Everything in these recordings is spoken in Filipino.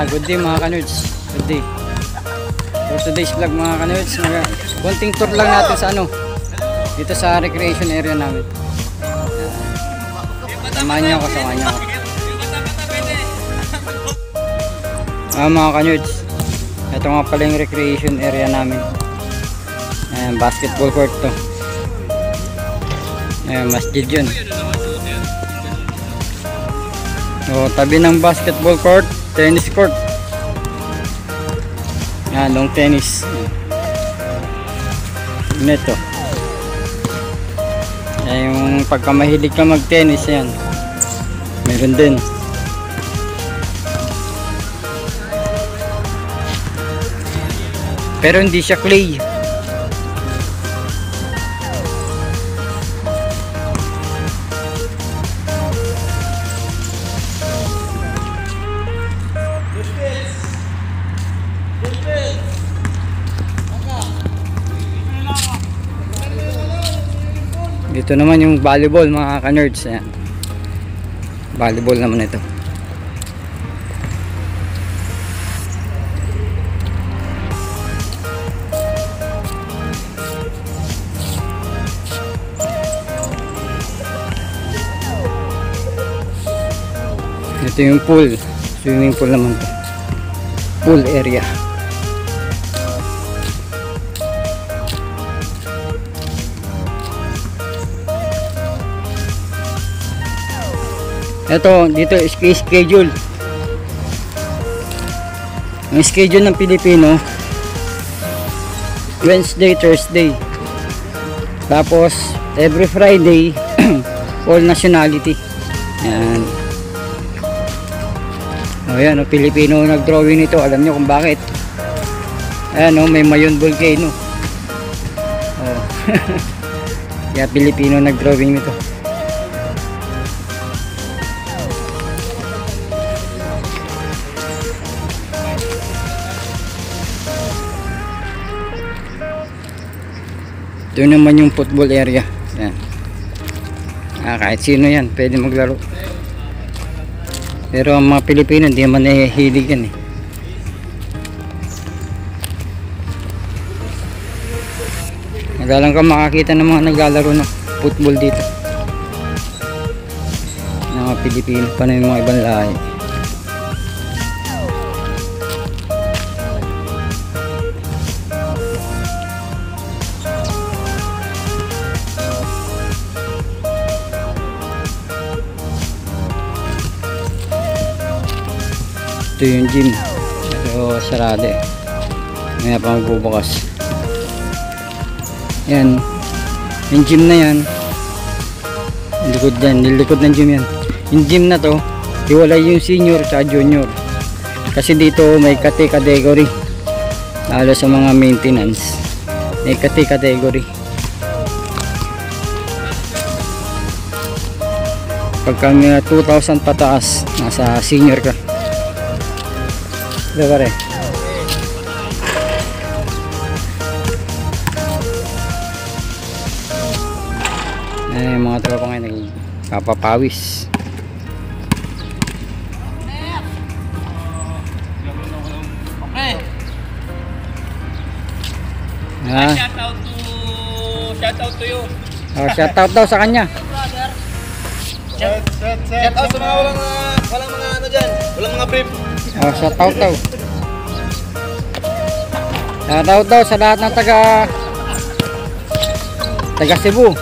Good day mga ka-nerds. Good day. For today's vlog mga ka-nerds, konting tour lang natin sa dito sa recreation area namin. Samahan niyo ako, mga ka-nerds, ito nga pala yung recreation area namin. Basketball court to. Masjid yun. Tabi ng basketball court, tennis court. Long tennis. Ito. Yung pagka mahilig ka mag tennis, yan meron din. Pero hindi siya clay. Dito naman yung volleyball mga ka-nerds. Ayan. Volleyball naman ito. Ito yung pool. Swimming pool naman to. Pool area. Ito, dito schedule. Ang schedule ng Pilipino, Wednesday, Thursday. Tapos, every Friday, all nationality. Yan. Ayan, Pilipino nag-drawing nito. Alam nyo kung bakit. Ayan, may Mayon Volcano. Kaya Pilipino nag-drawing nito. Doon naman yung football area. Yan. Kahit sino yan pwede maglaro. Pero ang mga Pilipino hindi naman nahihilig yan Magalang ka makakita ng mga naglalaro ng football dito. Ng mga Pilipino pa na yung mga ibang lahi. Ito yung gym. Ito sarado May pa magbubukas. Yan. Yung gym na yan. Likod dyan. Nilikod ng gym yan. Yung gym na to, iwalay yung senior at junior. Kasi dito may category. Lalo sa mga maintenance. May category. Pagka 2,000 pataas, nasa senior ka. Diba pare? Mga tropa ngayon nagpapawis. Shout out to you. Shout out daw sa kanya. Shout out sa mga walang mga dyan. Walang mga brief. Shout out daw. Shout out daw sa lahat ng taga Cebu.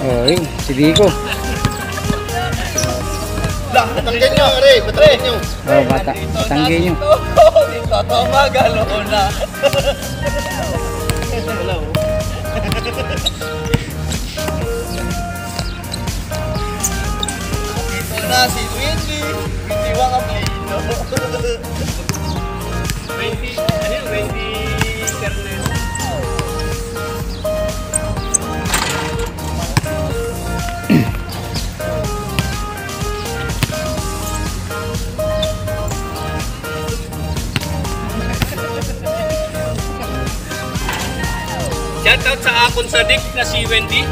Yun, si Vico. Batanggen nyo, Ray. Batanggen nyo. Batanggen nyo. Dito, magalo na. Ito na si Wendy. Wendy Wakablino. Wendy Kernel. Shoutout sa akon sa Dick na si Wendy.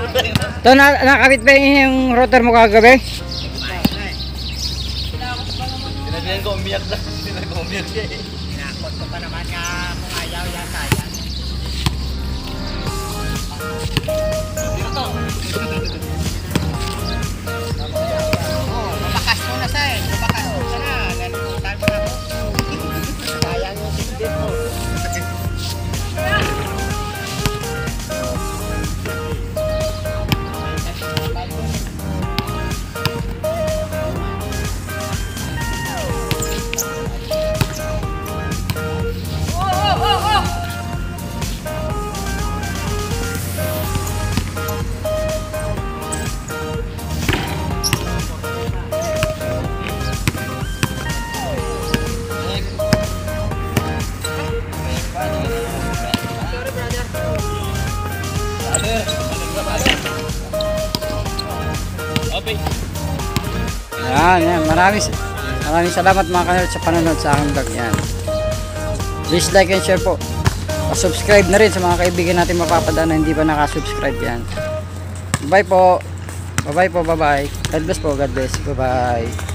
Ito, nakabit ba yung rotor mo kagabi? Sinabihan ko umiyak na. Sinabihan ko umiyak siya eh. Tinakot ko pa naman nga kung ayaw yan kaya. Oh, mabakas mo na say. Mabakas mo na. Nalimutan mo na ako. Sayang yung sindit mo. Okay. Yan. Maraming salamat mga kanal sa panonood sa aking vlog. Yan. Please like and share po. Subscribe na rin sa mga kaibigan natin mapapadaan na hindi pa nakasubscribe yan. Bye po. Bye-bye po. Bye-bye. God bless po. God bless. Bye-bye.